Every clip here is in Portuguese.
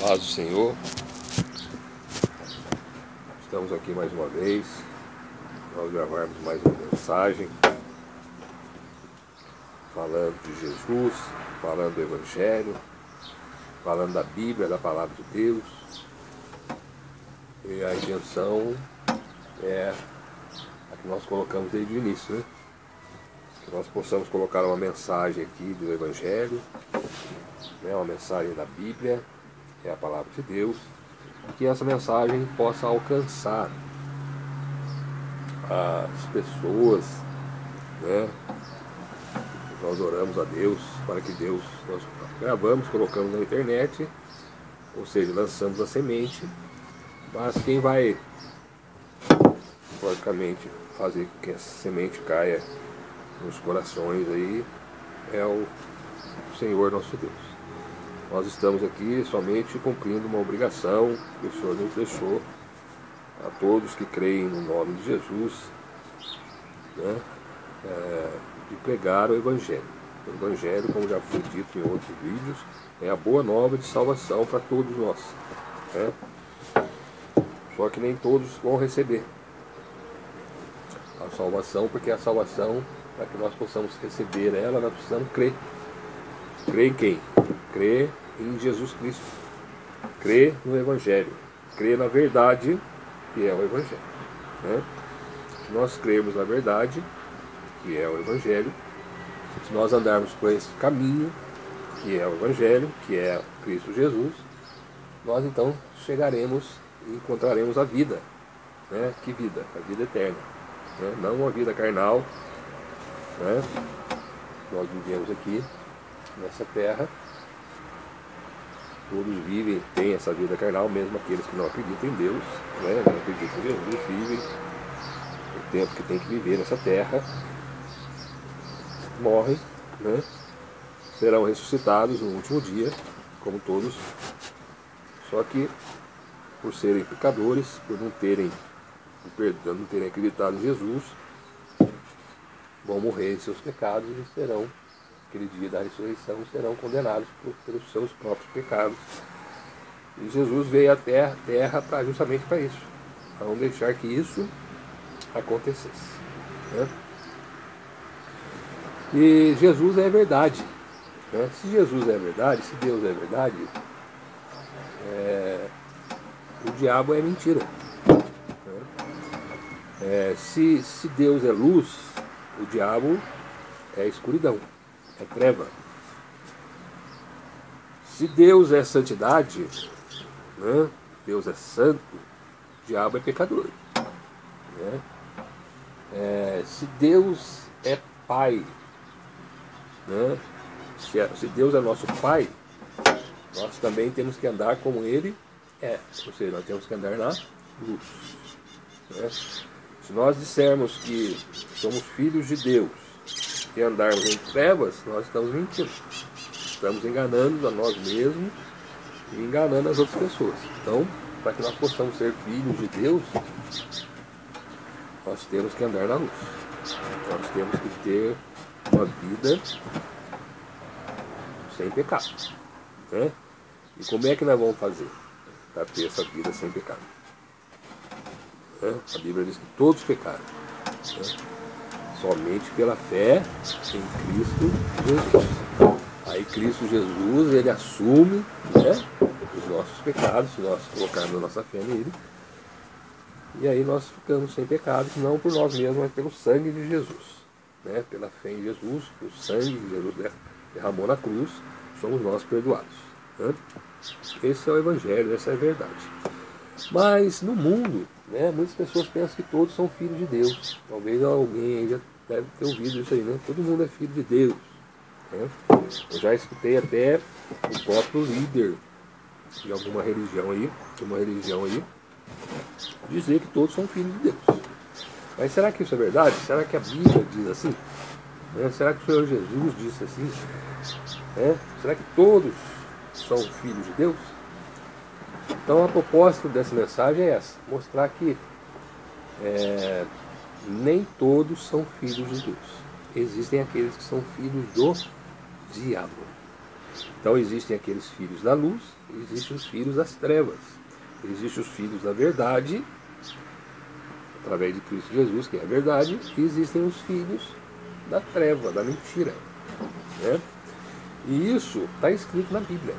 Paz do Senhor, estamos aqui mais uma vez, nós gravarmos mais uma mensagem, falando de Jesus, falando do Evangelho, falando da Bíblia, da Palavra de Deus. E a intenção é a que nós colocamos desde o início, né? Que nós possamos colocar uma mensagem aqui do Evangelho, né? Uma mensagem da Bíblia, que é a Palavra de Deus, e que essa mensagem possa alcançar as pessoas, né? Nós oramos a Deus para que Deus, nós gravamos, colocamos na internet, ou seja, lançamos a semente, mas quem vai, logicamente, fazer com que essa semente caia nos corações aí é o Senhor nosso Deus. Nós estamos aqui somente cumprindo uma obrigação que o Senhor nos deixou a todos que creem no nome de Jesus, né? De pregar o Evangelho. O Evangelho, como já foi dito em outros vídeos, é a boa nova de salvação para todos nós, né? Só que nem todos vão receber a salvação, porque a salvação, para que nós possamos receber ela, nós precisamos crer. Crer em quem? Crer em Jesus Cristo. Crer no Evangelho. Crer na verdade, que é o Evangelho, né? Se nós crermos na verdade, que é o Evangelho, se nós andarmos por esse caminho, que é o Evangelho, que é Cristo Jesus, nós então chegaremos e encontraremos a vida, né? Que vida? A vida eterna, né? Não uma vida carnal, né? Nós vivemos aqui nessa terra, todos vivem, têm essa vida carnal, mesmo aqueles que não acreditam em Deus, né? Não acreditam em Jesus, vivem o tempo que tem que viver nessa terra, morrem, né? Serão ressuscitados no último dia, como todos, só que por serem pecadores, por não terem acreditado em Jesus, vão morrer em seus pecados e serão, aquele dia da ressurreição, serão condenados pelos seus próprios pecados. E Jesus veio à terra justamente para isso, para não deixar que isso acontecesse, né? E Jesus é verdade, né? Se Jesus é verdade, se Deus é verdade, o diabo é mentira, né? Se Deus é luz, o diabo é escuridão, é treva. Se Deus é santidade, né? Deus é santo, o diabo é pecador, né? Se Deus é Pai, né? Se Deus é nosso Pai, nós também temos que andar como Ele é, ou seja, nós temos que andar na luz, né? Se nós dissermos que somos filhos de Deus e andarmos em trevas, nós estamos mentindo, estamos enganando a nós mesmos e enganando as outras pessoas. Então, para que nós possamos ser filhos de Deus, nós temos que andar na luz, nós temos que ter uma vida sem pecado, né? E como é que nós vamos fazer para ter essa vida sem pecado, né? A Bíblia diz que todos pecaram, né? Somente pela fé em Cristo Jesus. Aí Cristo Jesus, Ele assume, né, os nossos pecados, se nós colocarmos a nossa fé nele, e aí nós ficamos sem pecados, não por nós mesmos, mas pelo sangue de Jesus, né? Pela fé em Jesus, o sangue que Jesus derramou na cruz, somos nós perdoados, né? Esse é o Evangelho, essa é a verdade. Mas no mundo, né, muitas pessoas pensam que todos são filhos de Deus. Talvez alguém aí já deve ter ouvido isso aí, né? Todo mundo é filho de Deus, né? Eu já escutei até o próprio líder de alguma religião aí, dizer que todos são filhos de Deus. Mas será que isso é verdade? Será que a Bíblia diz assim? Né? Será que o Senhor Jesus disse assim? Né? Será que todos são filhos de Deus? Então a proposta dessa mensagem é essa: mostrar que nem todos são filhos de Deus. Existem aqueles que são filhos do diabo. Então existem aqueles filhos da luz, existem os filhos das trevas. Existem os filhos da verdade, através de Cristo Jesus, que é a verdade, e existem os filhos da treva, da mentira. Né? E isso está escrito na Bíblia.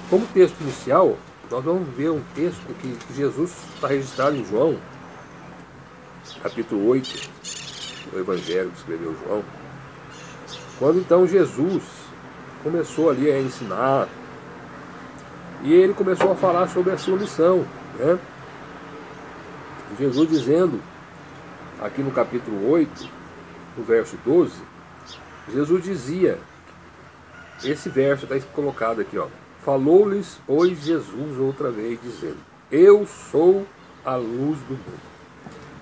Como texto inicial, nós vamos ver um texto que Jesus está registrado em João, capítulo 8, o Evangelho que escreveu João. Quando então Jesus começou ali a ensinar, e ele começou a falar sobre a sua missão, né? Jesus dizendo, aqui no capítulo 8, no verso 12, Jesus dizia, esse verso está colocado aqui, ó. Falou-lhes, pois, Jesus outra vez, dizendo, eu sou a luz do mundo.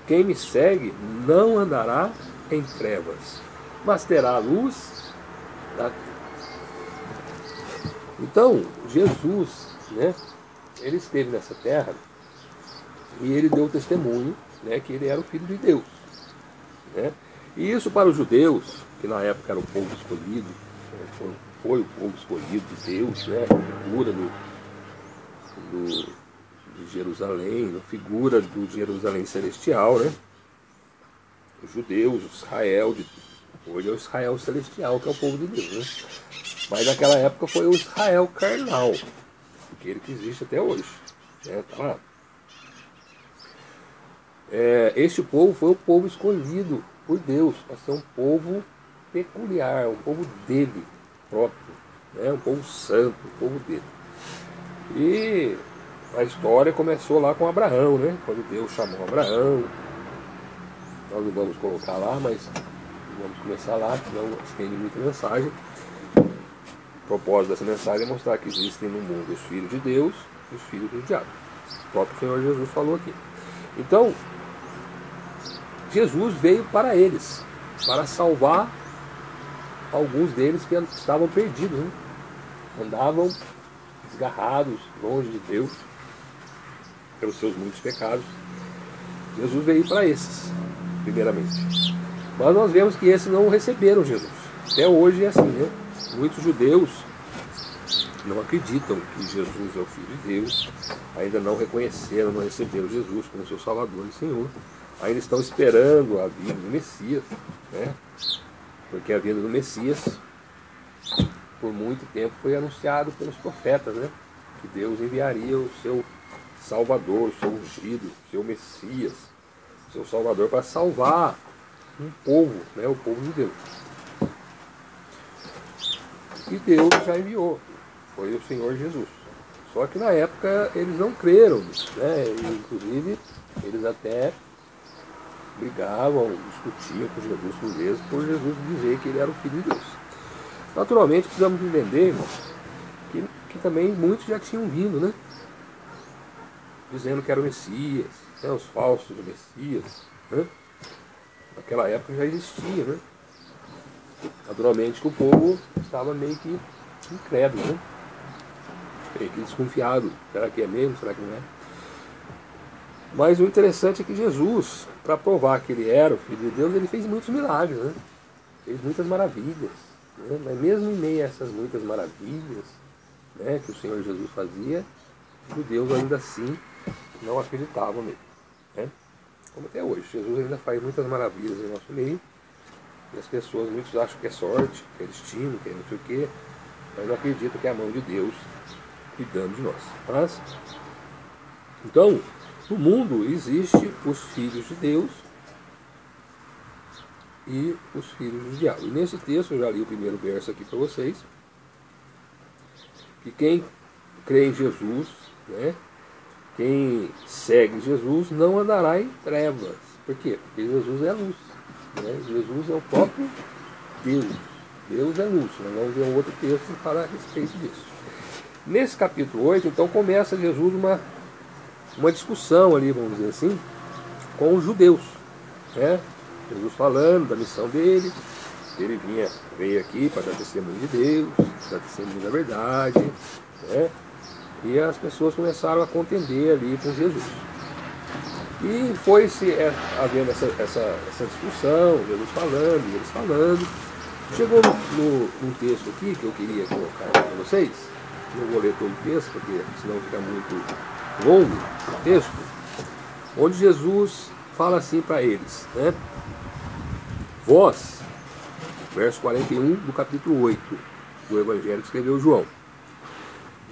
Quem me segue não andará em trevas, mas terá a luz da vida. Então, Jesus, né, ele esteve nessa terra e ele deu testemunho, né, que ele era o Filho de Deus. Né? E isso para os judeus, que na época era o povo escolhido, foi o povo escolhido de Deus, né, a figura de Jerusalém, a figura do Jerusalém celestial, né? Os judeus, o Israel, hoje é o Israel celestial, que é o povo de Deus, né? Mas naquela época foi o Israel carnal, aquele que existe até hoje, né? Tá lá. Este povo foi o povo escolhido por Deus para ser um povo peculiar, um povo dele próprio, né? Um povo santo, um povo dele. E a história começou lá com Abraão, né? Quando Deus chamou Abraão. Nós não vamos colocar lá, mas vamos começar lá, senão estende muita mensagem. O propósito dessa mensagem é mostrar que existem no mundo os filhos de Deus e os filhos do diabo. O próprio Senhor Jesus falou aqui. Então, Jesus veio para eles, para salvar alguns deles que estavam perdidos, né? Andavam desgarrados, longe de Deus, pelos seus muitos pecados. Jesus veio para esses, primeiramente. Mas nós vemos que esses não receberam Jesus. Até hoje é assim, né? Muitos judeus não acreditam que Jesus é o Filho de Deus, ainda não reconheceram, não receberam Jesus como seu Salvador e Senhor. Ainda estão esperando a vinda do Messias, né? Porque a vinda do Messias, por muito tempo, foi anunciado pelos profetas, né? Que Deus enviaria o seu Salvador, o seu ungido, o seu Messias, o seu Salvador, para salvar um povo, né? O povo de Deus. E Deus já enviou, foi o Senhor Jesus. Só que na época eles não creram nisso, né? E, inclusive, eles até brigavam, discutiam com Jesus por Jesus dizer que ele era o Filho de Deus. Naturalmente, precisamos entender, irmãos, que também muitos já tinham vindo, né? Dizendo que era o Messias, né? Os falsos Messias, né? Naquela época já existia, né? Naturalmente que o povo estava meio que incrédulo, né? Meio que desconfiado. Será que é mesmo? Será que não é? Mas o interessante é que Jesus, para provar que ele era o Filho de Deus, ele fez muitos milagres, né? Fez muitas maravilhas, né? Mas mesmo em meio a essas muitas maravilhas, né, que o Senhor Jesus fazia, os judeus ainda assim não acreditavam nele, né? Como até hoje, Jesus ainda faz muitas maravilhas em nosso meio, e as pessoas, muitos acham que é sorte, que é destino, que é não sei o quê, mas não acreditam que é a mão de Deus cuidando de nós. Mas, então, no mundo existe os filhos de Deus e os filhos do diabo. E nesse texto, eu já li o primeiro verso aqui para vocês, que quem crê em Jesus, né, quem segue Jesus, não andará em trevas. Por quê? Porque Jesus é a luz, né? Jesus é o próprio Deus. Deus é luz. Nós vamos ver um outro texto que fala a respeito disso. Nesse capítulo 8, então, começa Jesus uma discussão ali, vamos dizer assim, com os judeus, né? Jesus falando da missão dele, ele veio aqui para dar testemunho de Deus, dar testemunho da verdade, né? E as pessoas começaram a contender ali com Jesus. E foi-se havendo essa discussão, Jesus falando, e eles falando, Chegou num texto aqui que eu queria colocar para vocês. Não vou ler todo o texto, porque senão fica muito longo o texto. Onde Jesus fala assim para eles, né? Vós, verso 41 do capítulo 8 do Evangelho que escreveu João.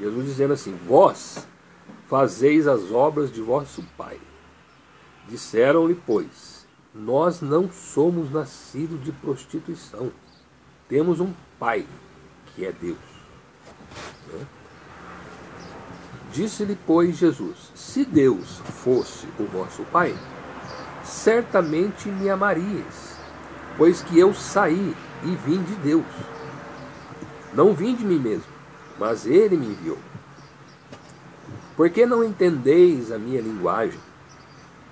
Jesus dizendo assim: vós fazeis as obras de vosso Pai. Disseram-lhe, pois, nós não somos nascidos de prostituição. Temos um Pai, que é Deus. Disse-lhe, pois, Jesus: se Deus fosse o vosso Pai, certamente me amarias, pois que eu saí e vim de Deus. Não vim de mim mesmo, mas Ele me enviou. Por que não entendeis a minha linguagem?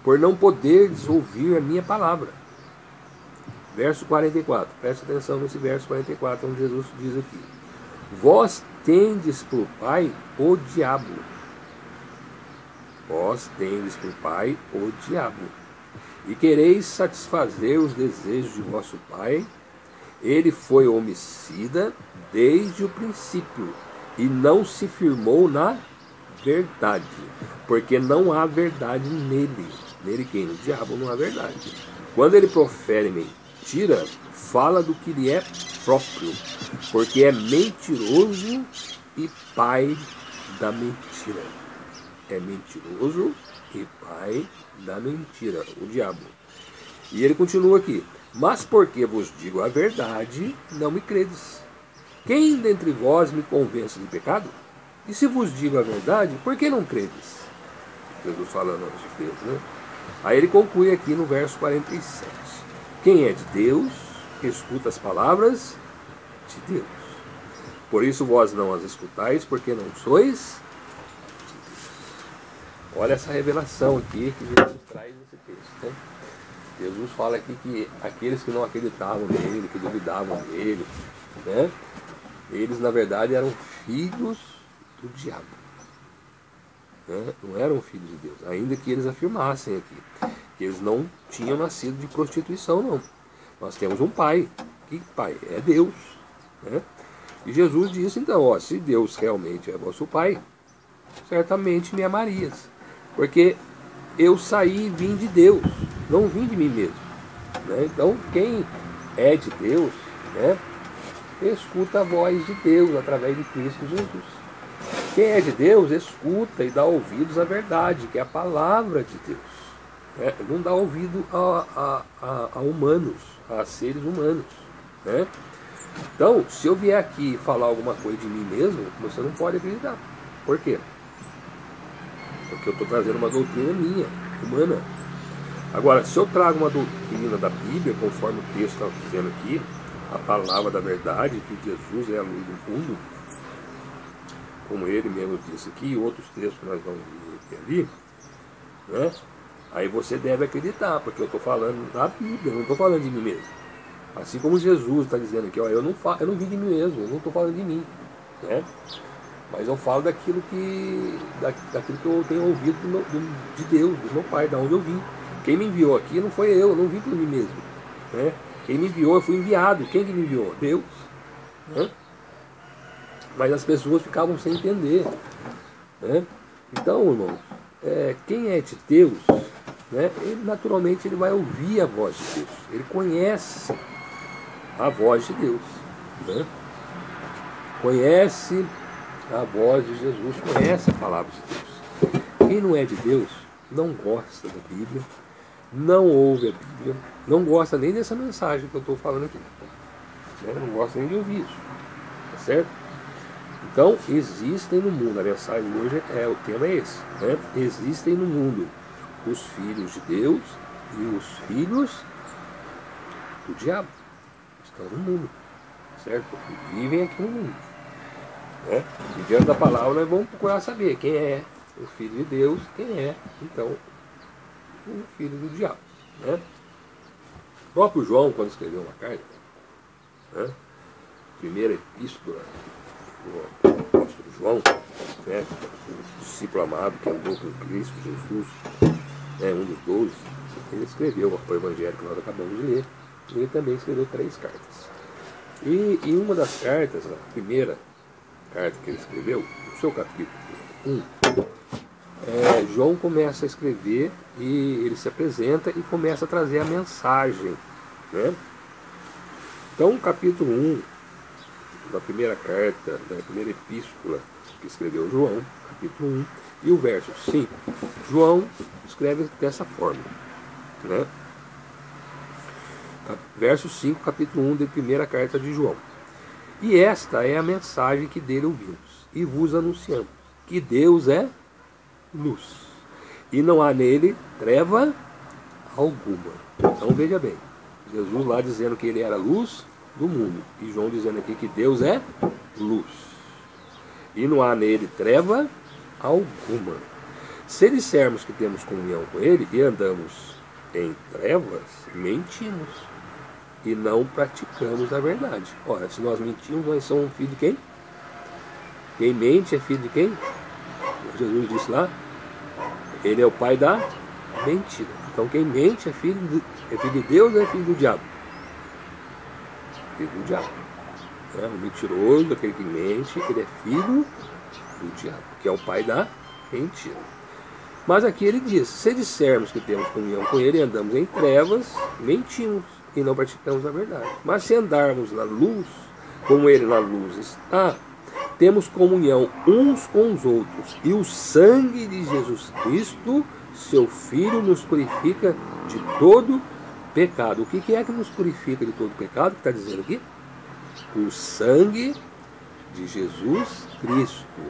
Por não poderdes ouvir a minha palavra. Verso 44, presta atenção nesse verso 44, onde Jesus diz aqui: vós tendes por pai o diabo. Vós tendes por pai o diabo. E quereis satisfazer os desejos de vosso pai. Ele foi homicida desde o princípio, e não se firmou na verdade, porque não há verdade nele. Nele quem? No diabo não há verdade. Quando ele profere mentira, fala do que lhe é próprio, porque é mentiroso e pai da mentira. É mentiroso e pai da mentira, o diabo. E ele continua aqui: mas porque vos digo a verdade, não me credes. Quem dentre vós me convence de pecado? E se vos digo a verdade, por que não credes? Jesus falando antes de Deus, né? Aí ele conclui aqui no verso 47. Quem é de Deus, escuta as palavras de Deus. Por isso vós não as escutais, porque não sois de Deus. Olha essa revelação aqui que Jesus traz nesse texto, né? Jesus fala aqui que aqueles que não acreditavam nele, que duvidavam dele, né? Eles na verdade eram filhos do diabo. Não eram filhos de Deus, ainda que eles afirmassem aqui que eles não tinham nascido de prostituição, não. Nós temos um pai. Que pai? É Deus, né? E Jesus disse então: ó, se Deus realmente é vosso pai, certamente me amarias, porque eu saí e vim de Deus, não vim de mim mesmo, né? Então quem é de Deus, né, escuta a voz de Deus através de Cristo Jesus. Quem é de Deus escuta e dá ouvidos à verdade, que é a palavra de Deus. Né? Não dá ouvido a humanos, a seres humanos. Né? Então, se eu vier aqui falar alguma coisa de mim mesmo, você não pode acreditar. Por quê? Porque eu estou trazendo uma doutrina minha, humana. Agora, se eu trago uma doutrina da Bíblia, conforme o texto está dizendo aqui, a palavra da verdade, que Jesus é a luz do mundo, como ele mesmo disse aqui, e outros textos que nós vamos ver ali, né? Aí você deve acreditar, porque eu estou falando da Bíblia, eu não estou falando de mim mesmo. Assim como Jesus está dizendo aqui, ó, eu não vim de mim mesmo, eu não estou falando de mim, né? Mas eu falo daquilo que eu tenho ouvido de Deus, do meu Pai, da onde eu vim. Quem me enviou aqui não foi eu não vim por mim mesmo, né? Quem me enviou, eu fui enviado. Quem que me enviou? Deus, né? Mas as pessoas ficavam sem entender, né? Então, irmãos, quem é de Deus, né, ele naturalmente ele vai ouvir a voz de Deus. Ele conhece a voz de Deus, né? Conhece a voz de Jesus, conhece a palavra de Deus. Quem não é de Deus não gosta da Bíblia, não ouve a Bíblia, não gosta nem dessa mensagem que eu estou falando aqui, né? Não gosta nem de ouvir isso, tá certo? Então, existem no mundo, a mensagem hoje o tema é esse, né? Existem no mundo os filhos de Deus e os filhos do diabo. Estão no mundo, certo? E vivem aqui no mundo, né? E diante da palavra nós vamos procurar saber quem é o filho de Deus, quem é, então, o filho do diabo, né? O próprio João, quando escreveu uma carta, né? Primeira epístola do apóstolo João, né, o discípulo amado que andou com Cristo Jesus, né, um dos 12, ele escreveu o Evangelho que nós acabamos de ler, e ele também escreveu 3 cartas. E em uma das cartas, a primeira carta que ele escreveu, no seu capítulo 1, João começa a escrever e ele se apresenta e começa a trazer a mensagem, né? Então, o capítulo 1 da primeira carta, da primeira epístola que escreveu João, capítulo 1, e o verso 5, João escreve dessa forma, né? Verso 5, capítulo 1 da primeira carta de João. E esta é a mensagem que dele ouvimos e vos anunciamos, que Deus é luz, e não há nele treva alguma. Então veja bem, Jesus lá dizendo que ele era a luz do mundo, e João dizendo aqui que Deus é luz, e não há nele treva alguma. Se dissermos que temos comunhão com ele e andamos em trevas, mentimos e não praticamos a verdade. Ora, se nós mentimos, nós somos filho de quem? Quem mente é filho de quem? Jesus disse lá, ele é o pai da mentira. Então quem mente é filho de Deus ou é filho do diabo? Filho do diabo. O mentiroso, aquele que mente, ele é filho do diabo, que é o pai da mentira. Mas aqui ele diz, se dissermos que temos comunhão com ele e andamos em trevas, mentimos e não praticamos a verdade. Mas se andarmos na luz, como ele na luz está, temos comunhão uns com os outros, e o sangue de Jesus Cristo, seu Filho, nos purifica de todo pecado. O que é que nos purifica de todo pecado, que está dizendo aqui? O sangue de Jesus Cristo.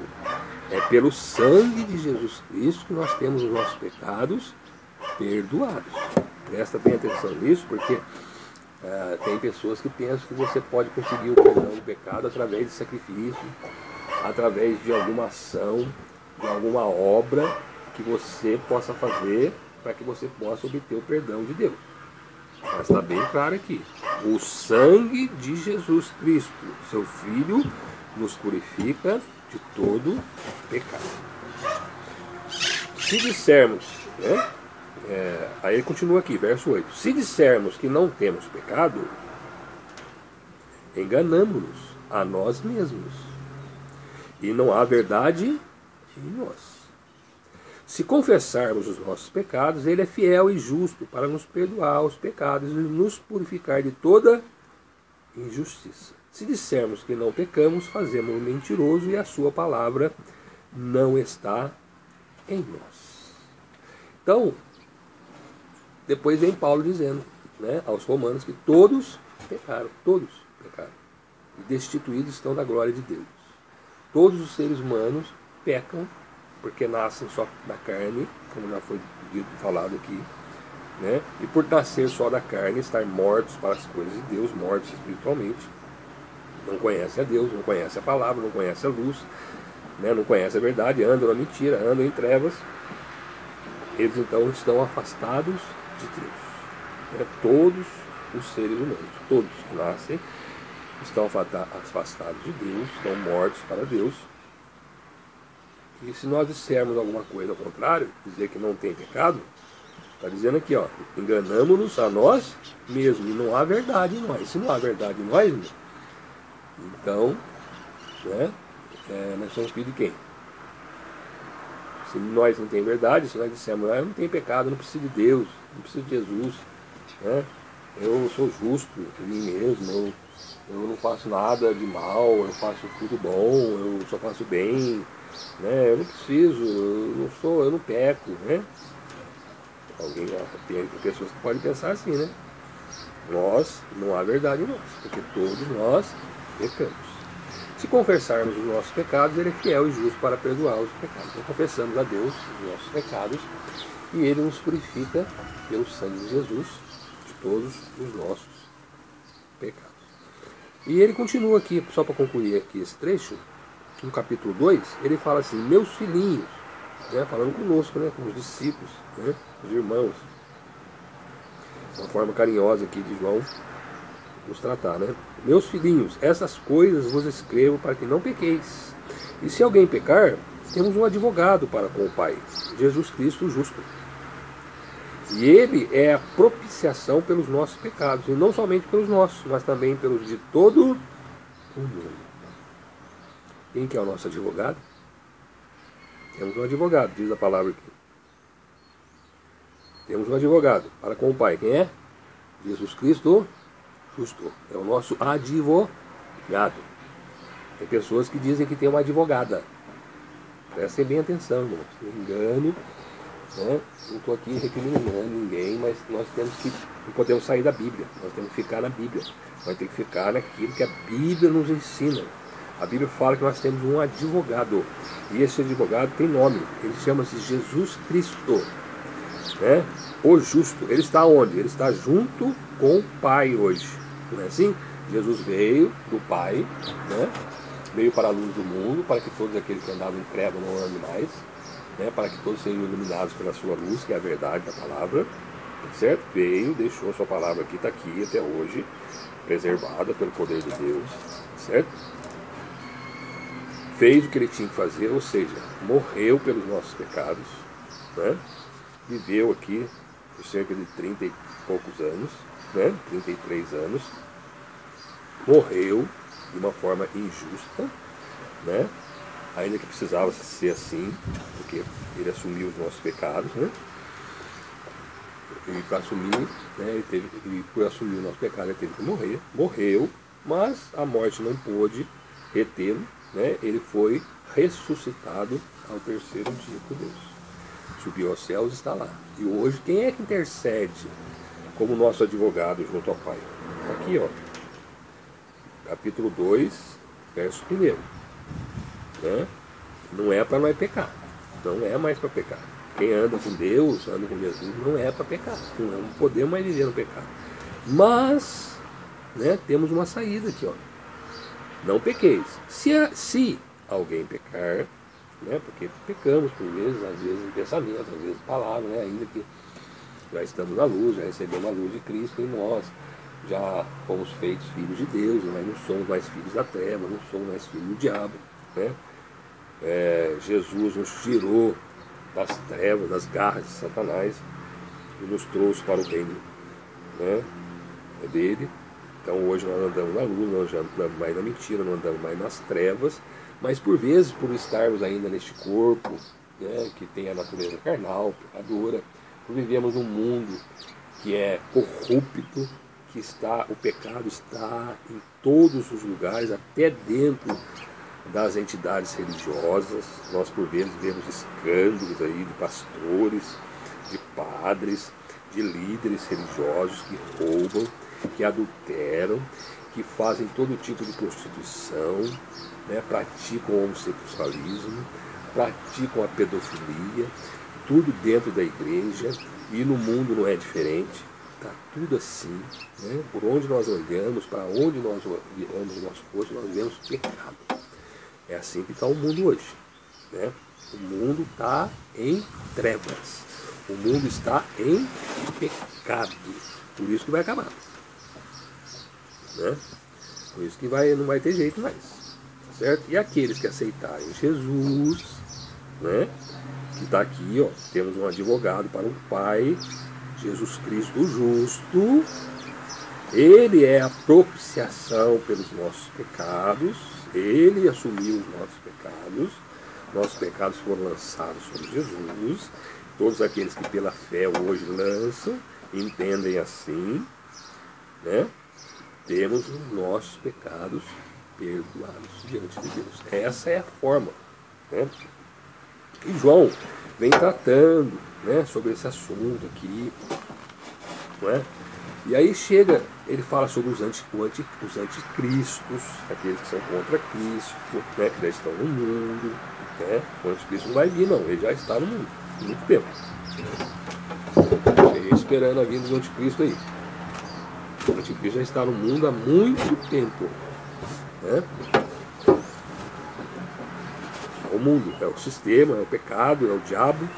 É pelo sangue de Jesus Cristo que nós temos os nossos pecados perdoados. Presta bem atenção nisso, porque tem pessoas que pensam que você pode conseguir o perdão do pecado através de sacrifício, através de alguma ação, de alguma obra que você possa fazer para que você possa obter o perdão de Deus. Mas está bem claro aqui. O sangue de Jesus Cristo, seu Filho, nos purifica de todo pecado. Se dissermos, né? Aí ele continua aqui, verso 8. Se dissermos que não temos pecado, enganamo-nos a nós mesmos, e não há verdade em nós. Se confessarmos os nossos pecados, ele é fiel e justo para nos perdoar os pecados e nos purificar de toda injustiça. Se dissermos que não pecamos, fazemos-o mentiroso e a sua palavra não está em nós. Então, depois vem Paulo dizendo, né, aos romanos que todos pecaram, e destituídos estão da glória de Deus. Todos os seres humanos pecam porque nascem só da carne, como já foi dito, falado aqui, né? E por nascer só da carne, estar mortos para as coisas de Deus, mortos espiritualmente, não conhecem a Deus, não conhecem a palavra, não conhecem a luz, né? Não conhecem a verdade, andam na mentira, andam em trevas. Eles então estão afastados de Deus, né? Todos os seres humanos, todos que nascem, estão afastados de Deus, estão mortos para Deus. E se nós dissermos alguma coisa ao contrário, dizer que não tem pecado, está dizendo aqui, ó, enganamos-nos a nós mesmos, e não há verdade em nós. Se não há verdade em nós, então, né, nós somos filhos de quem? Se nós não temos verdade, se nós dissermos, eu não tenho pecado, não preciso de Deus, não preciso de Jesus, né, eu sou justo em mim mesmo, eu não faço nada de mal, eu faço tudo bom, eu só faço bem, né? Eu não preciso, eu não peco, né? Tem pessoas que podem pensar assim, né? Nós, não há verdade em nós, porque todos nós pecamos. Se confessarmos os nossos pecados, ele é fiel e justo para perdoar os pecados. Então confessamos a Deus os nossos pecados e ele nos purifica pelo sangue de Jesus de todos os nossos pecados. E ele continua aqui, só para concluir aqui esse trecho, no capítulo 2, ele fala assim, meus filhinhos, né, falando conosco, né, com os discípulos, né, os irmãos, uma forma carinhosa aqui de João nos tratar, né? Meus filhinhos, essas coisas vos escrevo para que não pequeis. E se alguém pecar, temos um advogado para com o Pai, Jesus Cristo justo. E ele é a propiciação pelos nossos pecados, e não somente pelos nossos, mas também pelos de todo o mundo. Quem que é o nosso advogado? Temos um advogado, diz a palavra aqui. Temos um advogado para com o Pai. Quem é? Jesus Cristo justo. É o nosso advogado. Tem pessoas que dizem que tem uma advogada. Prestem bem atenção, irmão. Se não me engano, né? Não estou aqui recriminando ninguém, mas nós não podemos sair da Bíblia. Nós temos que ficar na Bíblia. Nós temos que ficar naquilo que a Bíblia nos ensina. A Bíblia fala que nós temos um advogado. E esse advogado tem nome. Ele chama-se Jesus Cristo. Né? O justo. Ele está onde? Ele está junto com o Pai hoje. Não é assim? Jesus veio do Pai, né? Veio para a luz do mundo, para que todos aqueles que andavam em trevas não andem mais, né? Para que todos sejam iluminados pela sua luz, que é a verdade da palavra. Certo? Veio, deixou a sua palavra aqui, está aqui até hoje, preservada pelo poder de Deus. Certo? Fez o que ele tinha que fazer, ou seja, morreu pelos nossos pecados, né? Viveu aqui por cerca de 30 e poucos anos, né? 33 anos, morreu de uma forma injusta, né? Ainda que precisava ser assim, porque ele assumiu os nossos pecados, né? E para assumir, né, ele por assumir o nosso pecado, ele teve que morrer, morreu, mas a morte não pôde retê-lo, né? Ele foi ressuscitado ao terceiro dia por Deus. Subiu aos céus e está lá. E hoje, quem é que intercede como nosso advogado junto ao Pai? Aqui, ó. Capítulo 2, verso 1. Né? Não é para nós pecar. Não é mais para pecar. Quem anda com Deus, anda com Jesus, não é para pecar. Não podemos mais viver no pecado. Mas, né, temos uma saída aqui, ó. Não pequeis. Se alguém pecar, né, porque pecamos por vezes, às vezes em pensamento, às vezes em palavra, né, ainda que já estamos na luz, já recebemos a luz de Cristo em nós, já fomos feitos filhos de Deus, mas não somos mais filhos da treva, não somos mais filhos do diabo, né? Jesus nos tirou das trevas, das garras de Satanás e nos trouxe para o reino, né, dele. Então hoje nós andamos na luz, nós já andamos mais na mentira, não andamos mais nas trevas, mas por vezes, por estarmos ainda neste corpo, né, que tem a natureza carnal, pecadora, por vivemos num mundo que é corrupto, que o pecado está em todos os lugares, até dentro das entidades religiosas. Nós por vezes vemos escândalos aí de pastores, de padres, de líderes religiosos que roubam, que adulteram, que fazem todo tipo de prostituição, né, praticam o homossexualismo, praticam a pedofilia, tudo dentro da igreja, e no mundo não é diferente. Está tudo assim, né? Por onde nós olhamos, para onde nós viramos o nosso rosto, nós vemos pecado. É assim que está o mundo hoje, né? O mundo está em trevas, o mundo está em pecado, por isso que vai acabar, né? Por isso que não vai ter jeito mais, certo? E aqueles que aceitarem Jesus, né, que está aqui, ó, temos um advogado para o Pai, Jesus Cristo justo, ele é a propiciação pelos nossos pecados, ele assumiu os nossos pecados foram lançados sobre Jesus. Todos aqueles que pela fé hoje lançam, entendem assim, né? Temos os nossos pecados perdoados diante de Deus. Essa é a forma, né? E João vem tratando, né, sobre esse assunto aqui, não é? E aí ele fala sobre os anticristos, aqueles que são contra Cristo, né, que já estão no mundo, né? O anticristo não vai vir, não, ele já está no mundo há muito tempo. Esperando a vinda do anticristo aí. O anticristo já está no mundo há muito tempo, né? O mundo é o sistema, é o pecado, é o diabo,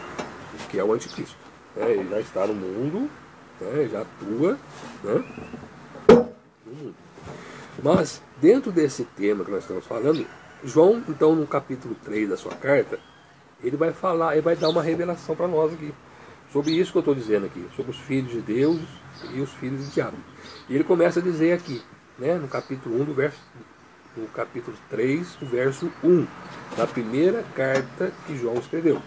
que é o anticristo, né? Ele já está no mundo, né? Já atua, né, no mundo. Mas dentro desse tema que nós estamos falando, João, então, no capítulo 3 da sua carta, ele vai dar uma revelação para nós aqui. Sobre isso que eu estou dizendo aqui, sobre os filhos de Deus e os filhos do diabo. E ele começa a dizer aqui, né, no capítulo 1, no capítulo 3, do verso 1, da primeira carta que João escreveu.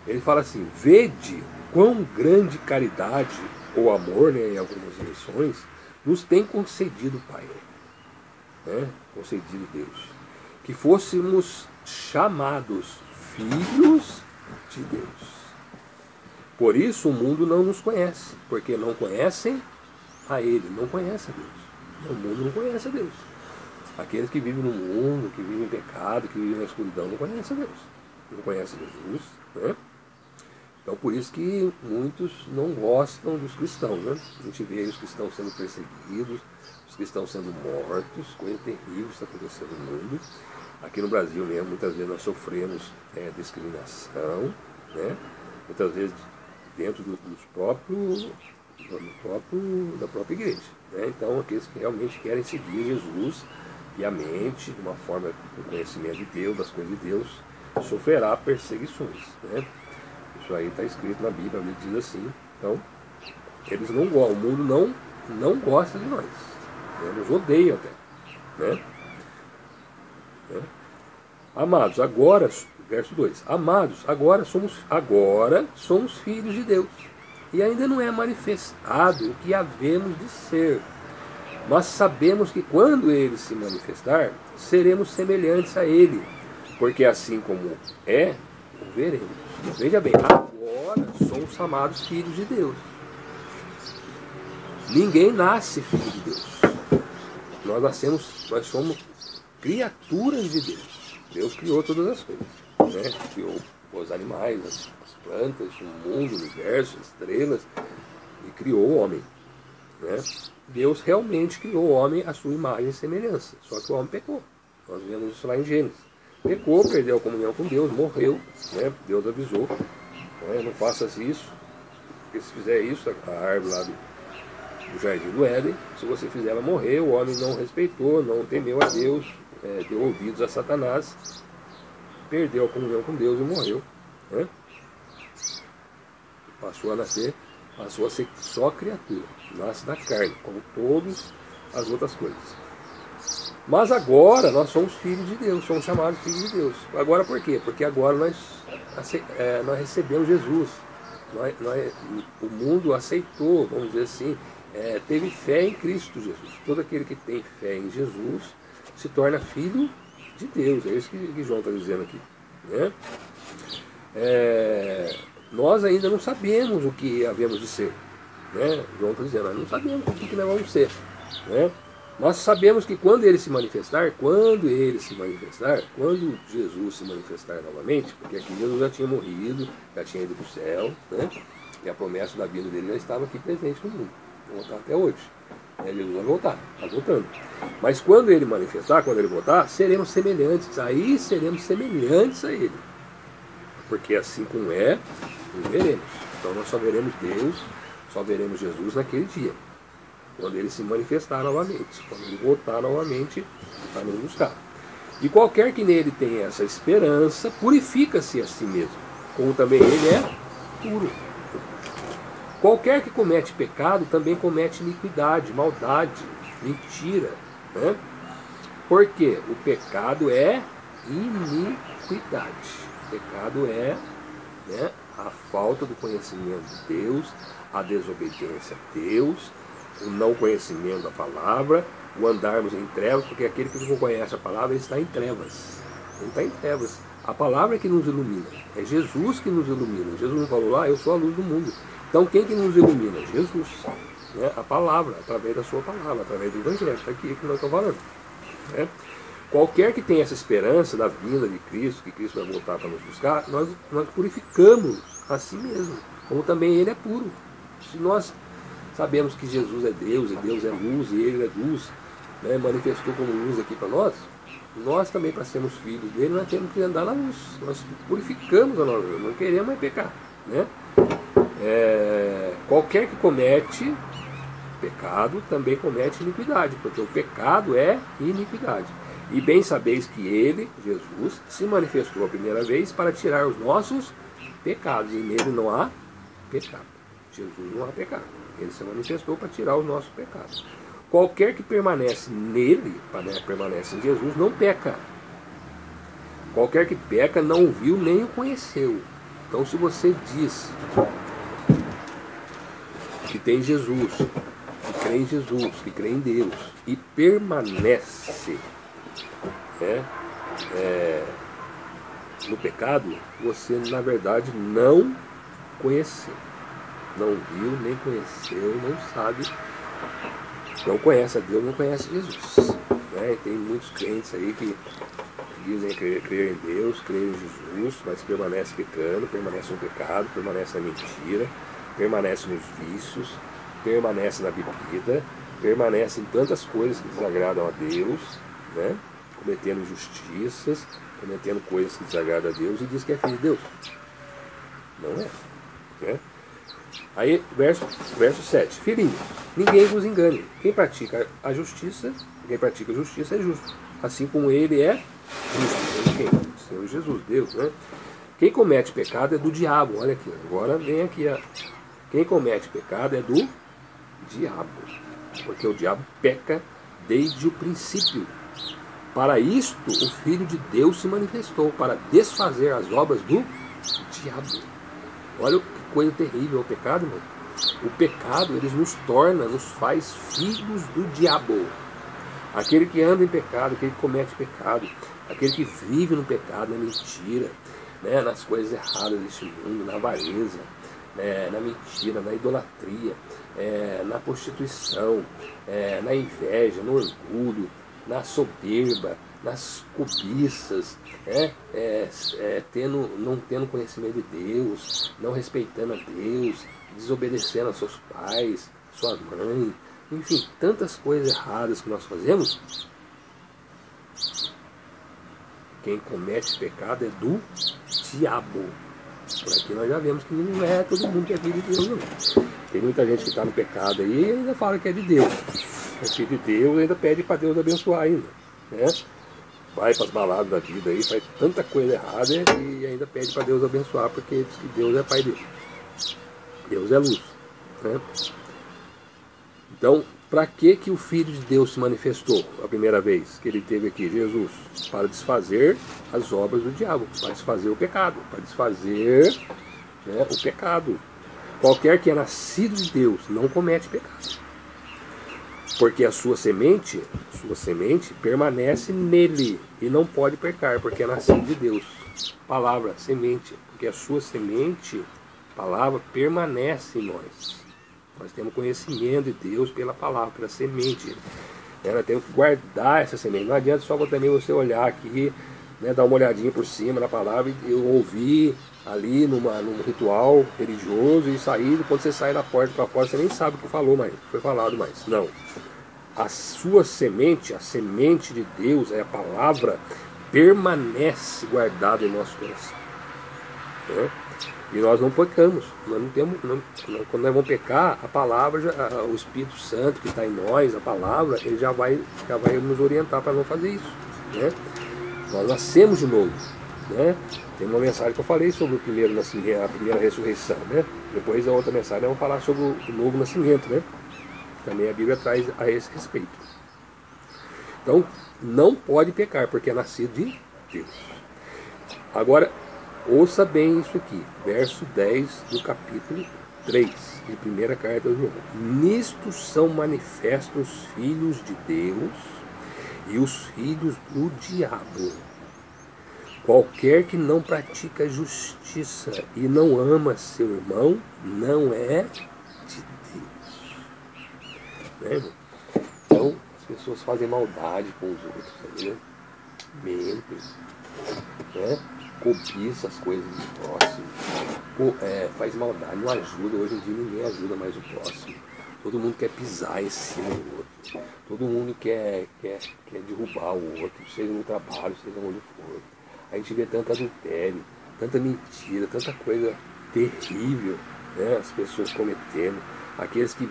Ele fala assim: vede quão grande caridade ou amor, né, em algumas versões, nos tem concedido o Pai, né, concedido Deus, que fôssemos chamados filhos de Deus. Por isso o mundo não nos conhece, porque não conhecem a Ele, não conhecem a Deus. O mundo não conhece a Deus. Aqueles que vivem no mundo, que vivem em pecado, que vivem na escuridão, não conhecem a Deus. Não conhecem Jesus, né? Então por isso que muitos não gostam dos cristãos, né? A gente vê aí os cristãos sendo perseguidos, os cristãos sendo mortos, coisa terrível está acontecendo no mundo. Aqui no Brasil mesmo, muitas vezes nós sofremos discriminação, né? Muitas vezes dentro da própria igreja, né? Então aqueles que realmente querem seguir Jesus piamente, de uma forma com conhecimento de Deus, das coisas de Deus, sofrerá perseguições, né? Isso aí está escrito na Bíblia, a Bíblia diz assim. Então, eles não gostam, o mundo não gosta de nós, né? Nos odeia até, né? Amados, agora, verso 2, amados, agora somos filhos de Deus, e ainda não é manifestado o que havemos de ser, mas sabemos que quando Ele se manifestar, seremos semelhantes a Ele, porque assim como é, o veremos. Veja bem, agora somos chamados filhos de Deus. Ninguém nasce filho de Deus. Nós somos criaturas de Deus. Deus criou todas as coisas, né? Criou os animais, as plantas, o mundo, o universo, as estrelas, e criou o homem, né? Deus realmente criou o homem à sua imagem e semelhança, só que o homem pecou. Nós vemos isso lá em Gênesis. Pecou, perdeu a comunhão com Deus, morreu, né? Deus avisou, né? Não faças isso, porque se fizer isso, a árvore lá do jardim do Éden, se você fizer ela morrer. O homem não respeitou, não temeu a Deus, deu ouvidos a Satanás, perdeu a comunhão com Deus e morreu, né? Passou a ser só criatura, nasce da carne, como todas as outras coisas. Mas agora nós somos filhos de Deus, somos chamados filhos de Deus. Agora por quê? Porque agora nós recebemos Jesus. O mundo aceitou, vamos dizer assim, teve fé em Cristo Jesus. Todo aquele que tem fé em Jesus se torna filho de Deus. É isso que João está dizendo aqui, né? Nós ainda não sabemos o que havemos de ser, né? João está dizendo, nós não sabemos o que nós vamos ser, né? Nós sabemos que quando Jesus se manifestar, quando Jesus se manifestar novamente, porque aqui Jesus já tinha morrido, já tinha ido para o céu, né? E a promessa da vinda dele já estava aqui presente no mundo, vai voltar até hoje. Jesus vai voltar, está voltando. Mas quando ele manifestar, quando ele voltar, seremos semelhantes, aí seremos semelhantes a ele. Porque assim como é, o veremos. Então nós só veremos Deus, só veremos Jesus naquele dia, quando ele se manifestar novamente, quando ele voltar novamente para nos buscar. E qualquer que nele tenha essa esperança, purifica-se a si mesmo, como também ele é puro. Qualquer que comete pecado também comete iniquidade, maldade, mentira, né? Porque o pecado é iniquidade. O pecado é, né, a falta do conhecimento de Deus, a desobediência a Deus, o não conhecimento da palavra, o andarmos em trevas, porque aquele que não conhece a palavra, ele está em trevas. Ele está em trevas. A palavra é que nos ilumina. É Jesus que nos ilumina. Jesus não falou lá, eu sou a luz do mundo. Então quem que nos ilumina? Jesus. Né? A palavra, através da sua palavra, através do Evangelho. Está aqui que nós estamos falando. Né? Qualquer que tenha essa esperança da vinda de Cristo, que Cristo vai voltar para nos buscar, nós purificamos a si mesmo, como também Ele é puro. Se nós sabemos que Jesus é Deus, e Deus é luz, e Ele é luz, né, manifestou como luz aqui para nós também, para sermos filhos dele, nós temos que andar na luz. Nós purificamos a nossa vida, não queremos mais pecar, né? Qualquer que comete pecado também comete iniquidade, porque o pecado é iniquidade. E bem sabeis que Ele, Jesus, se manifestou a primeira vez para tirar os nossos pecados, e nele não há pecado. Jesus não há pecado. Ele se manifestou para tirar os nossos pecados. Qualquer que permanece nele, permanece em Jesus, não peca. Qualquer que peca não viu nem o conheceu. Então, se você diz que tem Jesus, que crê em Jesus, que crê em Deus, e permanece no pecado, você, na verdade, não conheceu. Não viu, nem conheceu, não sabe, não conhece a Deus, não conhece Jesus. Né? Tem muitos crentes aí que dizem crer em Deus, crer em Jesus, mas permanece pecando, permanece no pecado, permanece na mentira, permanece nos vícios, permanece na bebida, permanece em tantas coisas que desagradam a Deus, né? Cometendo injustiças, cometendo coisas que desagradam a Deus, e diz que é filho de Deus. Não é. Né? Aí, verso 7. Filhinhos, ninguém vos engane. Quem pratica a justiça é justo. Assim como ele é justo. Quem? O Senhor Jesus, Deus, né? Quem comete pecado é do diabo. Olha aqui, agora vem aqui. Quem comete pecado é do diabo. Porque o diabo peca desde o princípio. Para isto, o Filho de Deus se manifestou, para desfazer as obras do diabo. Olha que coisa terrível o pecado, irmão. O pecado, ele nos faz filhos do diabo. Aquele que anda em pecado, aquele que comete pecado, aquele que vive no pecado, na mentira, né, nas coisas erradas deste mundo, na avareza, né, na mentira, na idolatria, na prostituição, na inveja, no orgulho, na soberba, nas cobiças, não tendo conhecimento de Deus, não respeitando a Deus, desobedecendo a seus pais, sua mãe, enfim, tantas coisas erradas que nós fazemos. Quem comete pecado é do diabo. Por aqui nós já vemos que não é todo mundo que é filho de Deus, não. Tem muita gente que está no pecado aí e ainda fala que é de Deus. É filho de Deus, ainda pede para Deus abençoar ainda, né? Vai para as baladas da vida aí, faz tanta coisa errada e ainda pede para Deus abençoar, porque diz que Deus é pai dele. Deus é luz, né? Então, para que o Filho de Deus se manifestou a primeira vez que ele teve aqui, Jesus? Para desfazer as obras do diabo, para desfazer o pecado, para desfazer, né, o pecado. Qualquer que é nascido de Deus não comete pecado. Porque a sua semente permanece nele e não pode pecar, porque é nascido de Deus. Palavra, semente, porque a sua semente, palavra, permanece em nós. Nós temos conhecimento de Deus pela palavra, pela semente. Nós temos que guardar essa semente. Não adianta só também você olhar aqui, né, dar uma olhadinha por cima na palavra e ouvir ali num ritual religioso e sair. Quando você sai da porta para fora, você nem sabe o que foi falado mais. Não. A sua semente, a semente de Deus, a palavra, permanece guardada em nosso coração. Né? E nós não pecamos. Nós não temos, quando nós vamos pecar, a palavra, o Espírito Santo que está em nós, a palavra, ele já vai nos orientar para não fazer isso. Né? Nós nascemos de novo. Né? Tem uma mensagem que eu falei sobre o primeiro nascimento, a primeira ressurreição. Né? Depois a outra mensagem nós vamos falar sobre o novo nascimento. Né? Também a Bíblia traz a esse respeito. Então, não pode pecar, porque é nascido de Deus. Agora, ouça bem isso aqui, verso 10 do capítulo 3, de primeira carta aos João. Nisto são manifestos os filhos de Deus e os filhos do diabo. Qualquer que não pratica justiça e não ama seu irmão, não é de Deus. Né? Então, as pessoas fazem maldade com os outros, né? Mentem, né? Cobiça as coisas do próximo, faz maldade, não ajuda. Hoje em dia ninguém ajuda mais o próximo. Todo mundo quer pisar em cima do outro. Todo mundo quer derrubar o outro, seja no trabalho, seja onde for. A gente vê tanto adultério, tanta mentira, tanta coisa terrível, né, as pessoas cometendo. Aqueles que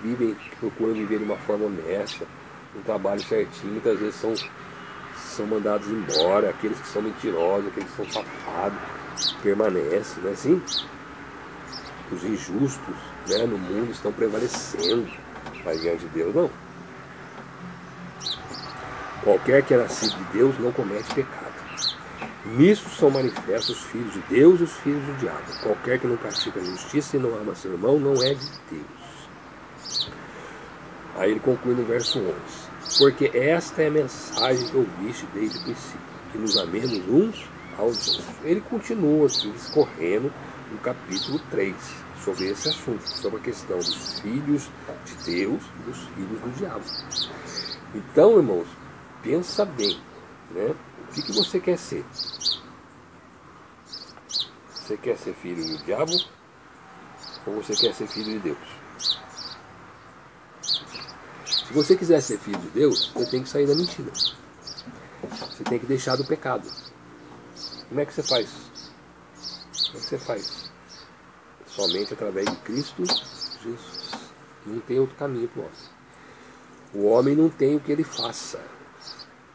procuram viver de uma forma honesta, um trabalho certinho, muitas vezes são mandados embora. Aqueles que são mentirosos, aqueles que são safados, permanecem, não é assim? os injustos, né, no mundo estão prevalecendo, mas diante de Deus não. Qualquer que é nascido de Deus não comete pecado. Nisso são manifestos os filhos de Deus e os filhos do diabo. Qualquer que não pratica a justiça e não ama seu irmão não é de Deus. Aí ele conclui no verso 11. Porque esta é a mensagem que ouviste desde o princípio, que nos amemos uns aos outros. Ele continua aqui discorrendo no capítulo 3 sobre esse assunto, sobre a questão dos filhos de Deus e dos filhos do diabo. Então, irmãos, pensa bem, né? O que você quer ser? Você quer ser filho do diabo ou você quer ser filho de Deus? Se você quiser ser filho de Deus, você tem que sair da mentira. Você tem que deixar do pecado. Como é que você faz? Como é que você faz? Somente através de Cristo Jesus. Não tem outro caminho para nós. O homem não tem o que ele faça.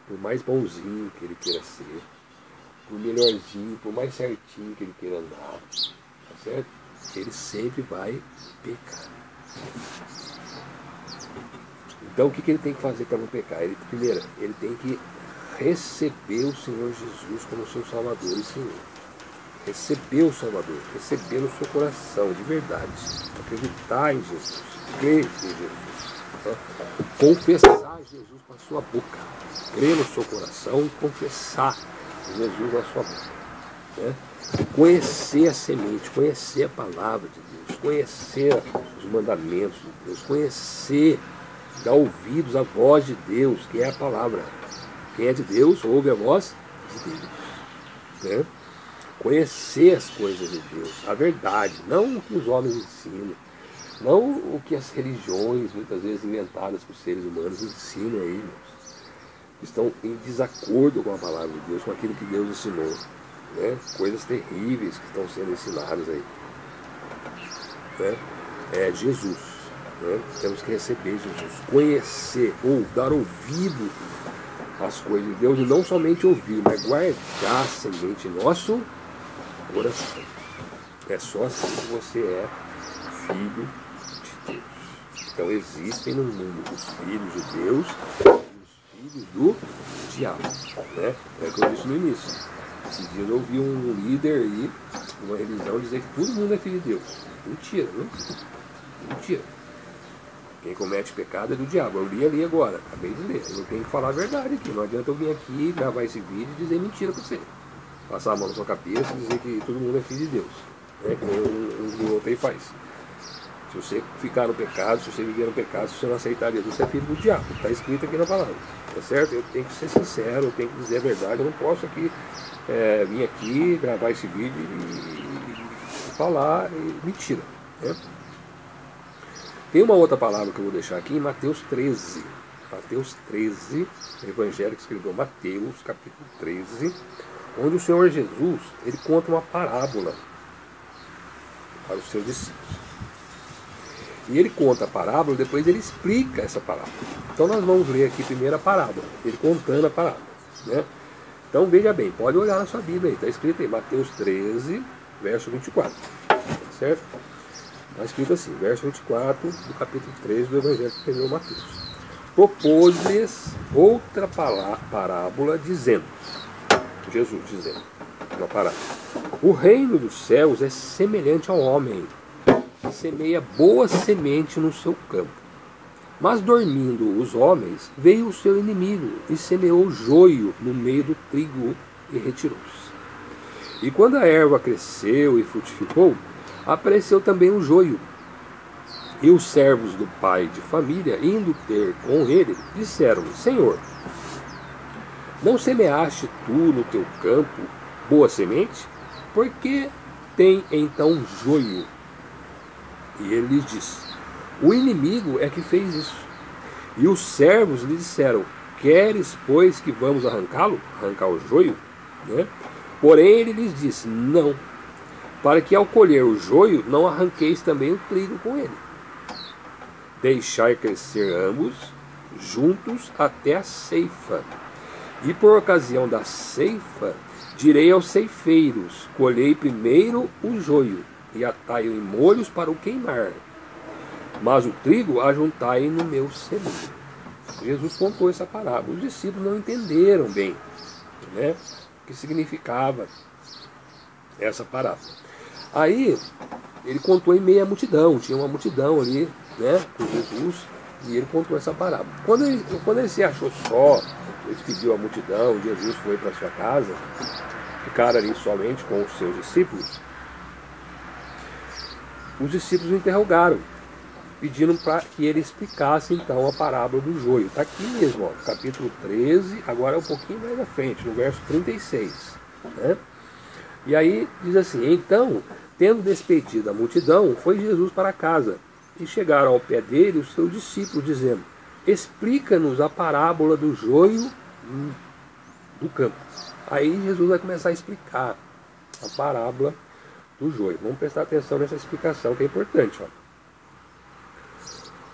Por mais bonzinho que ele queira ser, por melhorzinho, por mais certinho que ele queira andar, tá certo? Ele sempre vai pecar. Então o que ele tem que fazer para não pecar? Primeiro, ele tem que receber o Senhor Jesus como seu Salvador e Senhor. Receber o Salvador, receber no seu coração, de verdade. Acreditar em Jesus, crer em Jesus. Tá? Confessar Jesus com a sua boca. Crer no seu coração e confessar Jesus na sua boca. Né? Conhecer a semente, conhecer a palavra de Deus, conhecer os mandamentos de Deus, conhecer, dar ouvidos à voz de Deus, que é a palavra. Quem é de Deus, ouve a voz de Deus. Né? Conhecer as coisas de Deus, a verdade, não o que os homens ensinam, não o que as religiões, muitas vezes inventadas por seres humanos, ensinam aí, irmãos. Estão em desacordo com a palavra de Deus, com aquilo que Deus ensinou. Né? Coisas terríveis que estão sendo ensinadas aí. Né? É Jesus. Né? Temos que receber Jesus, conhecer, ou dar ouvido às coisas de Deus, e não somente ouvir, mas guardar a semente em nosso coração. É só assim que você é filho de Deus. Então existem no mundo os filhos de Deus e os filhos do diabo. Né? É o que eu disse no início. Esses dias eu ouvi um líder aí, uma religião, dizer que todo mundo é filho de Deus. Mentira, né? Mentira. Quem comete pecado é do diabo. Eu li ali agora, acabei de ler. Eu tenho que falar a verdade aqui. Não adianta eu vir aqui, gravar esse vídeo e dizer mentira para você. Passar a mão na sua cabeça e dizer que todo mundo é filho de Deus. Né? Que o outro aí faz. Se você ficar no pecado, se você viver no pecado, se você não aceitar Jesus, você é filho do diabo. Está escrito aqui na palavra. Tá certo? Eu tenho que ser sincero, eu tenho que dizer a verdade. Eu não posso aqui vir aqui, gravar esse vídeo e falar mentira. Né? Tem uma outra palavra que eu vou deixar aqui em Mateus 13. Mateus 13, o evangelho que escreveu Mateus, capítulo 13, onde o Senhor Jesus, ele conta uma parábola para os seus discípulos. E ele conta a parábola, depois ele explica essa parábola. Então nós vamos ler aqui primeiro a parábola, ele contando a parábola. Né? Então veja bem, pode olhar na sua Bíblia aí, está escrito aí, Mateus 13, verso 24. Tá certo? Está escrito assim, verso 24 do capítulo 13 do evangelho que escreveu Mateus. Propôs-lhes outra parábola dizendo, Jesus dizendo, uma parábola: o reino dos céus é semelhante ao homem que semeia boa semente no seu campo. Mas dormindo os homens, veio o seu inimigo e semeou joio no meio do trigo e retirou-se. E quando a erva cresceu e frutificou, apareceu também o joio. E os servos do pai de família, indo ter com ele, disseram-lhe: Senhor, não semeaste tu no teu campo boa semente? Por que tem então joio? E ele lhes disse: o inimigo é que fez isso. E os servos lhe disseram: queres, pois, que vamos arrancá-lo? Arrancar o joio? Né? Porém ele lhes disse: não, para que ao colher o joio não arranqueis também o trigo com ele. Deixai crescer ambos juntos até a ceifa. E por ocasião da ceifa direi aos ceifeiros: colhei primeiro o joio, e atai-o em molhos para o queimar, mas o trigo ajuntai no meu celeiro. Jesus contou essa parábola. Os discípulos não entenderam bem, né, o que significava essa parábola. Aí ele contou em meio à multidão, tinha uma multidão ali, né, com Jesus, e ele contou essa parábola. Quando ele se achou só, ele despediu a multidão, Jesus foi para sua casa, ficaram ali somente com os seus discípulos. Os discípulos o interrogaram, pedindo para que ele explicasse então a parábola do joio. Está aqui mesmo, ó, capítulo 13, agora é um pouquinho mais à frente, no verso 36. Né? E aí diz assim: então, tendo despedido a multidão, foi Jesus para casa, e chegaram ao pé dele os seus discípulos, dizendo: explica-nos a parábola do joio do campo. Aí Jesus vai começar a explicar a parábola do joio. Vamos prestar atenção nessa explicação que é importante. Ó.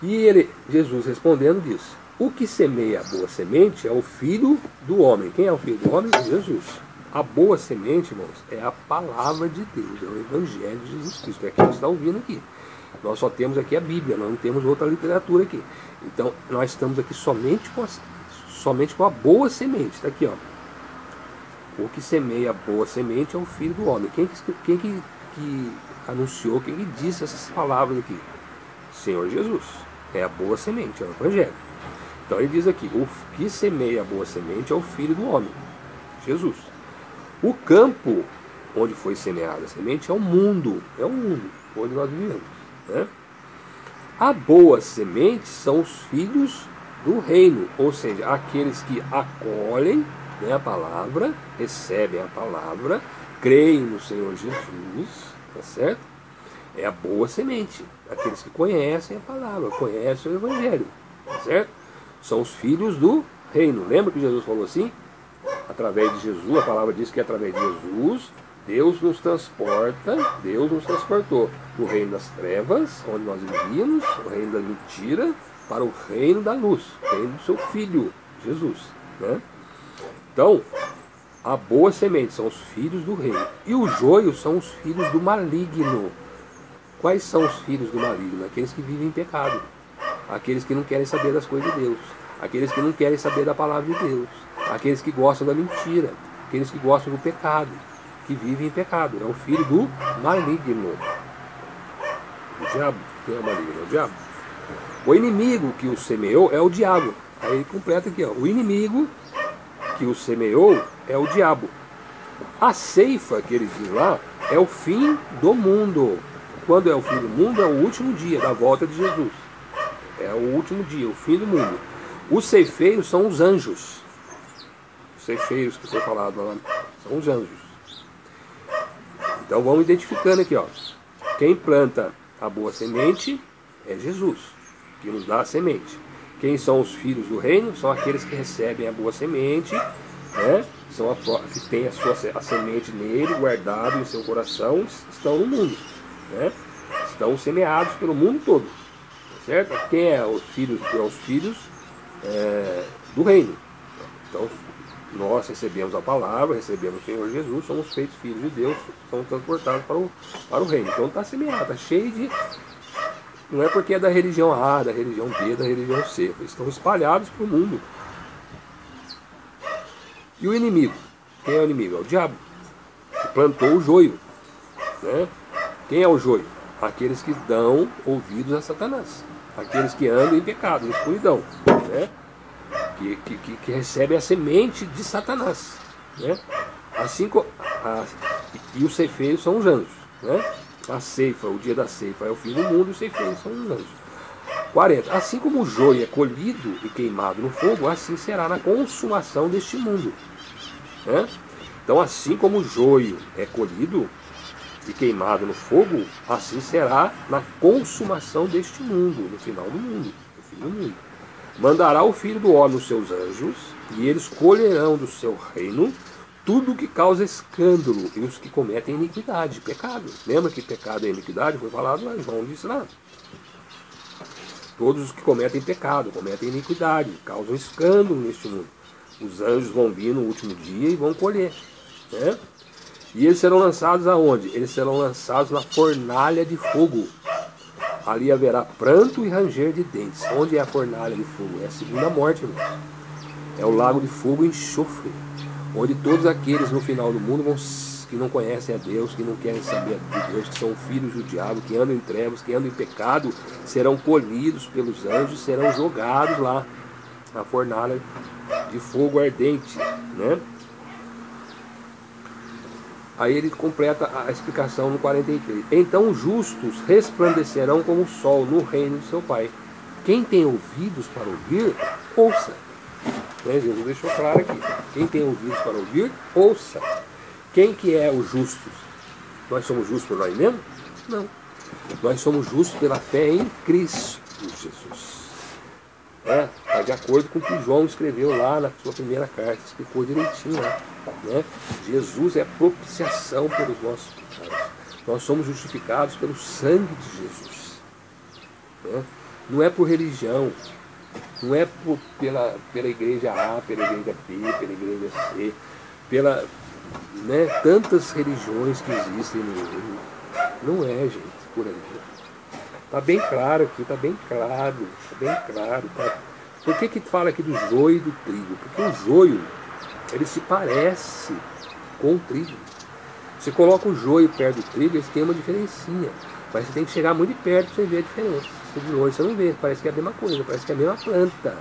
E Jesus respondendo diz: o que semeia a boa semente é o Filho do homem. Quem é o Filho do homem? Jesus. A boa semente, irmãos, é a palavra de Deus, é o Evangelho de Jesus Cristo. É que a gente está ouvindo aqui. Nós só temos aqui a Bíblia, nós não temos outra literatura aqui. Então, nós estamos aqui somente com a boa semente. Está aqui, ó. O que semeia a boa semente é o Filho do homem. Quem que anunciou, quem que disse essas palavras aqui? Senhor Jesus. É a boa semente, é o Evangelho. Então ele diz aqui: o que semeia a boa semente é o Filho do homem, Jesus. O campo onde foi semeada a semente é o mundo onde nós vivemos. Né? A boa semente são os filhos do reino, ou seja, aqueles que acolhem, né, a palavra, recebem a palavra, creem no Senhor Jesus, tá certo? É a boa semente, aqueles que conhecem a palavra, conhecem o Evangelho, tá certo? São os filhos do reino. Lembra que Jesus falou assim? Através de Jesus, a palavra diz que através de Jesus, Deus nos transportou do reino das trevas, onde nós vivíamos, o reino da mentira, para o reino da luz, o reino do seu Filho, Jesus. Né? Então, a boa semente são os filhos do reino, e o joio são os filhos do maligno. Quais são os filhos do maligno? Aqueles que vivem em pecado, aqueles que não querem saber das coisas de Deus, aqueles que não querem saber da palavra de Deus, aqueles que gostam da mentira, aqueles que gostam do pecado, que vivem em pecado. É o filho do maligno. O diabo, quem é o maligno? É o diabo. O inimigo que o semeou é o diabo. Aí ele completa aqui, ó. O inimigo que o semeou é o diabo. A ceifa que ele diz lá é o fim do mundo. Quando é o fim do mundo? É o último dia da volta de Jesus. É o último dia, o fim do mundo. Os ceifeiros são os anjos. Os ceifeiros que foi falado lá são os anjos. Então vamos identificando aqui, ó. Quem planta a boa semente é Jesus, que nos dá a semente. Quem são os filhos do reino? São aqueles que recebem a boa semente, né? Que têm a semente nele, guardado em seu coração, estão no mundo, né? Estão semeados pelo mundo todo, certo? Quem é os filhos? É os filhos do reino. Então nós recebemos a palavra, recebemos o Senhor Jesus, somos feitos filhos de Deus, somos transportados para o reino. Então está semeado, está cheio de... Não é porque é da religião A, da religião B, da religião C. Eles estão espalhados para o mundo. E o inimigo? Quem é o inimigo? É o diabo, que plantou o joio. Né? Quem é o joio? Aqueles que dão ouvidos a Satanás. Aqueles que andam em pecado, em escuridão. Né? Que recebem a semente de Satanás. Né? Assim, e os ceifeiros são os anjos. Né? A ceifa, o dia da ceifa é o fim do mundo, e os ceifeiros são os anjos. 40. Assim como o joio é colhido e queimado no fogo, assim será na consumação deste mundo. Né? Então, assim como o joio é colhido e queimado no fogo, assim será na consumação deste mundo, no final do mundo, no fim do mundo. Mandará o Filho do Homem os seus anjos, e eles colherão do seu reino tudo que causa escândalo e os que cometem iniquidade, pecado. Lembra que pecado e iniquidade foi falado lá, João disse lá. Todos os que cometem pecado, cometem iniquidade, causam escândalo neste mundo. Os anjos vão vir no último dia e vão colher. Né? E eles serão lançados aonde? Eles serão lançados na fornalha de fogo. Ali haverá pranto e ranger de dentes. Onde é a fornalha de fogo? É a segunda morte, irmão. É o lago de fogo e enxofre, onde todos aqueles no final do mundo que não conhecem a Deus, que não querem saber de Deus, que são filhos do diabo, que andam em trevas, que andam em pecado, serão colhidos pelos anjos, serão jogados lá na fornalha de fogo ardente, né? Aí ele completa a explicação no 43. Então os justos resplandecerão como o sol no reino de seu Pai. Quem tem ouvidos para ouvir, ouça. Jesus deixou claro aqui. Quem tem ouvidos para ouvir, ouça. Quem que é os justos? Nós somos justos por nós mesmos? Não. Nós somos justos pela fé em Cristo Jesus. Está de acordo com o que João escreveu lá na sua primeira carta, explicou direitinho lá. Né? Jesus é propiciação pelos nossos pecados. Nós somos justificados pelo sangue de Jesus. Né? Não é por religião, não é pela igreja A, pela igreja B, pela igreja C, pela tantas religiões que existem no mundo. Não é, gente, por aí. Está bem claro aqui, está bem claro. Tá? Por que fala aqui do joio e do trigo? Porque o joio, ele se parece com o trigo. Você coloca o joio perto do trigo, eles têm uma diferencinha. Mas você tem que chegar muito perto para você ver a diferença. De longe você não vê, parece que é a mesma coisa, parece que é a mesma planta.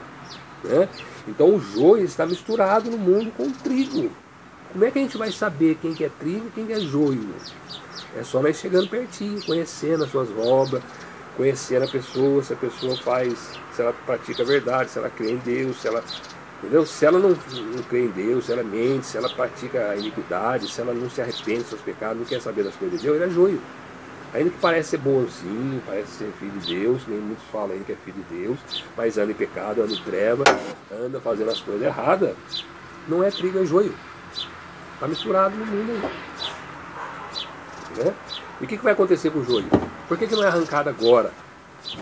Né? Então o joio está misturado no mundo com o trigo. Como é que a gente vai saber quem que é trigo e quem que é joio? É só nós chegando pertinho, conhecendo as suas obras, conhecendo a pessoa, se a pessoa se ela pratica a verdade, se ela crê em Deus, se ela, entendeu? Se ela não crê em Deus, se ela mente, se ela pratica a iniquidade, se ela não se arrepende dos seus pecados, não quer saber das coisas de Deus, ele é joio. Ainda que parece ser bonzinho, parece ser filho de Deus, nem muitos falam aí que é filho de Deus, mas anda em pecado, anda em treva, anda fazendo as coisas erradas, não é trigo, é joio. Está misturado no mundo aí. Né? E o que vai acontecer com o joio? Por que não é arrancado agora?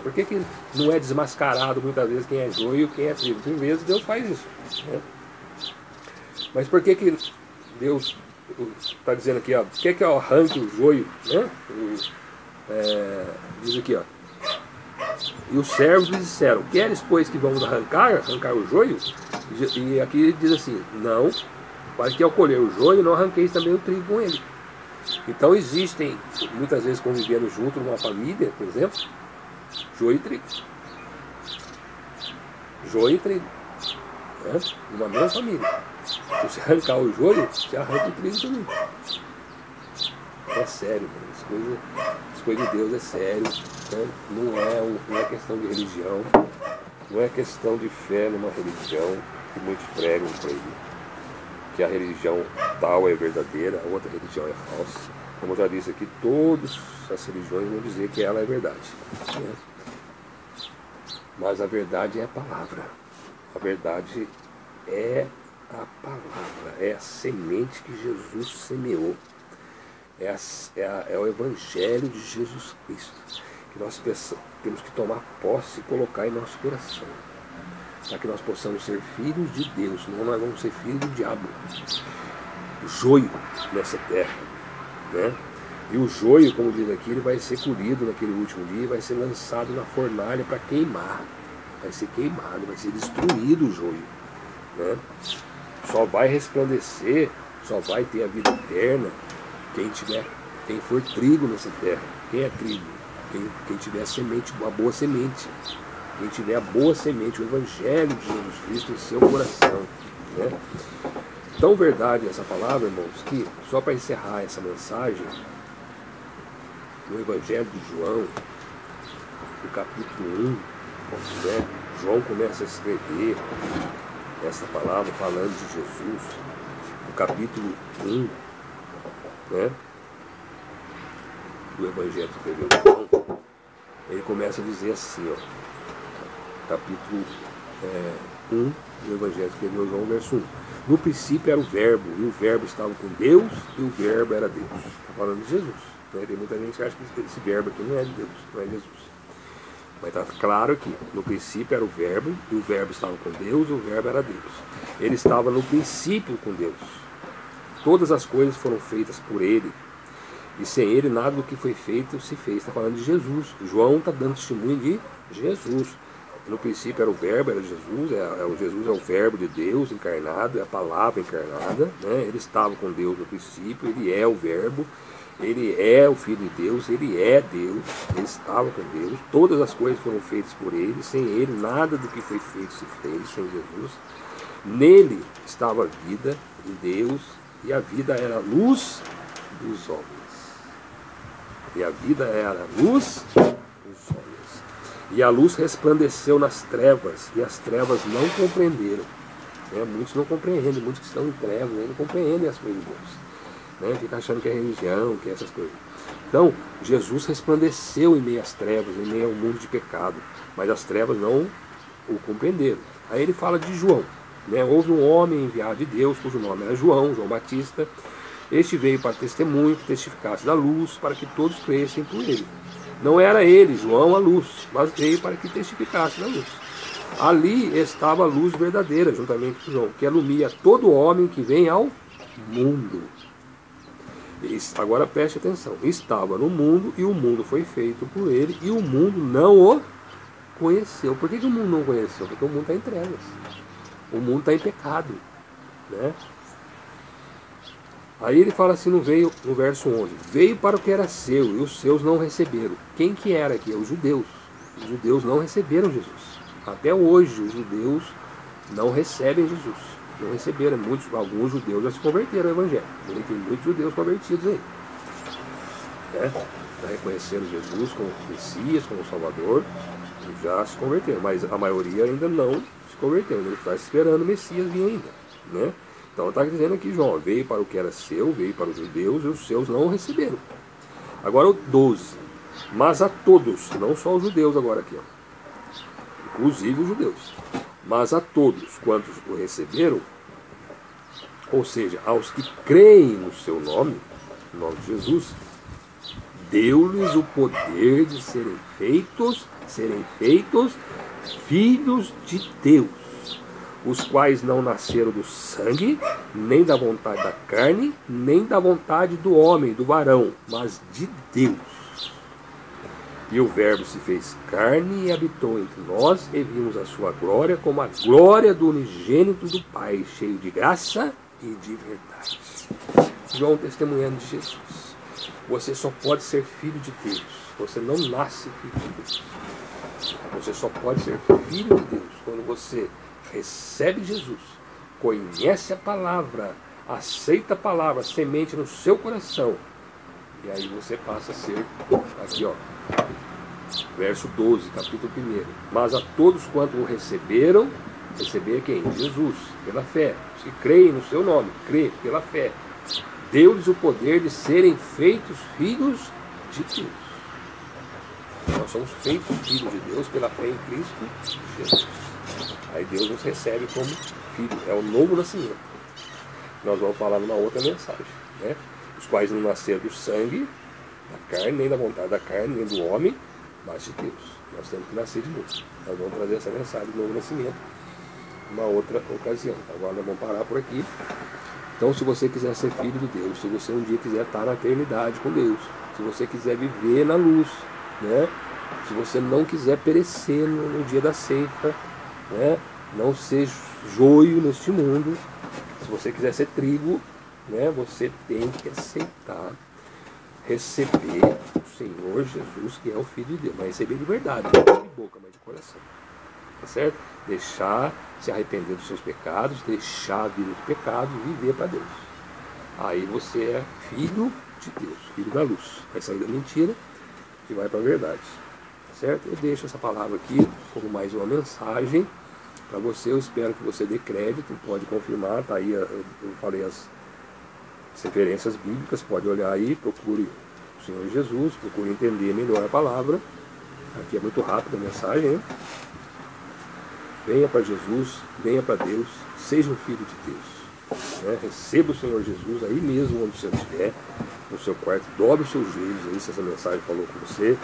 Por que não é desmascarado muitas vezes quem é joio e quem é trigo? Por vezes Deus faz isso. Né? Mas por que Deus está dizendo aqui, ó, quer que eu arranque o joio? Né? Diz aqui, ó. E os servos lhe disseram: queres, pois, que vamos arrancar o joio? E aqui diz assim: não, para que ao colher o joio não arranqueis também o trigo com ele. Então existem, muitas vezes convivendo junto numa família, por exemplo, joio e trigo. Joio e trigo. Né? Numa mesma família. Se você arrancar o joio, você arranca o trigo também. É sério, mano. As coisas de Deus é sério. Né? Não é questão de religião. Não é questão de fé numa religião que muitos pregam por aí. Que a religião tal é verdadeira, a outra religião é falsa. Como eu já disse aqui, todas as religiões vão dizer que ela é verdade. Né? Mas a verdade é a palavra. A verdade é a palavra, é a semente que Jesus semeou. É o Evangelho de Jesus Cristo, que nós temos que tomar posse e colocar em nosso coração, para que nós possamos ser filhos de Deus, senão nós vamos ser filhos do diabo. Joio nessa terra. Né? E o joio, como diz aqui, ele vai ser colhido naquele último dia e vai ser lançado na fornalha para queimar. Vai ser queimado, vai ser destruído o joio. Né? Só vai resplandecer, só vai ter a vida eterna quem for trigo nessa terra. Quem é trigo? Quem tiver a semente, uma boa semente. Quem tiver a boa semente, o Evangelho de Jesus Cristo em seu coração. Né? Tão verdade essa palavra, irmãos, que só para encerrar essa mensagem, no Evangelho de João, no capítulo 1, né, João começa a escrever essa palavra falando de Jesus. No capítulo 1, né, do Evangelho que escreveu João, ele começa a dizer assim, ó, capítulo 1 do Evangelho que escreveu João, verso 1. No princípio era o verbo, e o verbo estava com Deus, e o verbo era Deus. Está falando de Jesus. Né? Tem muita gente que acha que esse verbo aqui não é de Deus, não é Jesus. Mas está claro que no princípio era o verbo, e o verbo estava com Deus, e o verbo era Deus. Ele estava no princípio com Deus. todas as coisas foram feitas por ele, e sem ele nada do que foi feito se fez. Está falando de Jesus. João está dando testemunho de Jesus. No princípio era o verbo, era Jesus, Jesus é o verbo de Deus encarnado, é a palavra encarnada, né? Ele estava com Deus no princípio, ele é o verbo, ele é o Filho de Deus, ele é Deus, ele estava com Deus, todas as coisas foram feitas por ele, sem ele nada do que foi feito se fez, sem Jesus. Nele estava a vida de Deus, e a vida era a luz dos homens. E a vida era a luz dos homens. E a luz resplandeceu nas trevas, e as trevas não compreenderam. Muitos não compreendem, muitos que estão em trevas não compreendem as coisas de Deus. Fica achando que é religião, que é essas coisas. Então, Jesus resplandeceu em meio às trevas, em meio ao mundo de pecado, mas as trevas não o compreenderam. Aí ele fala de João. Houve um homem enviado de Deus, cujo nome era João Batista. Este veio para testemunho, que testificasse da luz, para que todos crescem por ele. Não era ele, João, a luz, mas veio para que testificasse da luz. Ali estava a luz verdadeira, juntamente com João, que alumia todo homem que vem ao mundo. Agora preste atenção. Estava no mundo, e o mundo foi feito por ele, e o mundo não o conheceu. Por que o mundo não conheceu? Porque o mundo está em trevas. O mundo está em pecado. Aí ele fala assim no verso 11: veio para o que era seu, e os seus não receberam. Quem que era aqui? Os judeus. Os judeus não receberam Jesus. Até hoje os judeus não recebem Jesus. Não receberam. Alguns judeus já se converteram ao Evangelho. Tem muitos judeus convertidos aí. Já reconheceram Jesus como Messias, como Salvador, e já se converteram. Mas a maioria ainda não se converteu. Ele está esperando o Messias vir ainda. Então está dizendo aqui, João, veio para o que era seu, veio para os judeus, e os seus não o receberam. Agora o 12. Mas a todos, não só os judeus agora aqui, inclusive os judeus, mas a todos quantos o receberam, ou seja, aos que creem no seu nome, no nome de Jesus, deu-lhes o poder de serem feitos filhos de Deus, os quais não nasceram do sangue, nem da vontade da carne, nem da vontade do homem, do varão, mas de Deus. E o Verbo se fez carne e habitou entre nós, e vimos a sua glória como a glória do unigênito do Pai, cheio de graça e de verdade. João testemunhando de Jesus. Você só pode ser filho de Deus. Você não nasce filho de Deus. Você só pode ser filho de Deus quando você recebe Jesus, conhece a palavra, aceita a palavra, semente no seu coração, e aí você passa a ser, aqui verso 12, capítulo 1. Mas a todos quanto o receberam, receber quem? Jesus, pela fé. Os que creem no seu nome, crê pela fé. Deu-lhes o poder de serem feitos filhos de Deus. Nós somos feitos filhos de Deus pela fé em Cristo Jesus. Aí Deus nos recebe como filho, é o novo nascimento. Nós vamos falar numa outra mensagem, Os quais não nasceram do sangue, da carne, nem da vontade da carne, nem do homem, mas de Deus. Nós temos que nascer de novo. Nós vamos trazer essa mensagem do novo nascimento numa outra ocasião. Agora nós vamos parar por aqui. Então, se você quiser ser filho de Deus, se você um dia quiser estar na eternidade com Deus, se você quiser viver na luz, se você não quiser perecer no dia da ceifa, não ser joio neste mundo, se você quiser ser trigo, você tem que aceitar, receber o Senhor Jesus, que é o Filho de Deus, mas receber de verdade, não de boca, mas de coração, tá certo? Deixar, se arrepender dos seus pecados, deixar a vida de pecado e viver para Deus. Aí você é filho de Deus, filho da luz, vai sair da mentira e vai para a verdade. Certo? Eu deixo essa palavra aqui como mais uma mensagem para você. Eu espero que você dê crédito, pode confirmar, tá aí, eu falei as referências bíblicas, pode olhar aí, procure o Senhor Jesus, procure entender melhor a palavra. Aqui é muito rápida a mensagem, Venha para Jesus, venha para Deus, seja um filho de Deus. Receba o Senhor Jesus aí mesmo onde você estiver, no seu quarto, dobre os seus joelhos aí, se essa mensagem falou com você.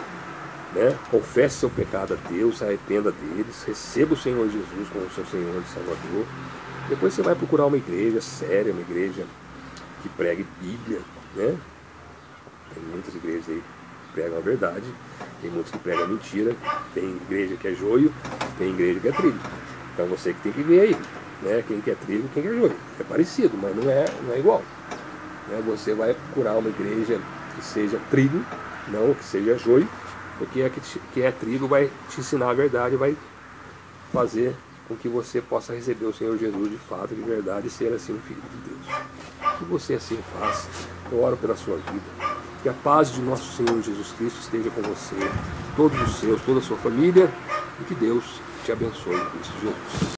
Confesse seu pecado a Deus, se arrependa deles, receba o Senhor Jesus como seu Senhor e Salvador. Depois você vai procurar uma igreja séria, uma igreja que pregue Bíblia, né? Tem muitas igrejas aí que pregam a verdade, tem muitos que pregam a mentira, tem igreja que é joio, tem igreja que é trigo. Então você que tem que ver aí, né? Quem que é trigo e quem que é joio. É parecido, mas não é igual. Né? Você vai procurar uma igreja que seja trigo, não que seja joio, porque que é trigo vai te ensinar a verdade, vai fazer com que você possa receber o Senhor Jesus de fato, de verdade, e ser assim um filho de Deus. Que você assim faça. Eu oro pela sua vida. Que a paz de nosso Senhor Jesus Cristo esteja com você, todos os seus, toda a sua família, e que Deus te abençoe em Cristo Jesus.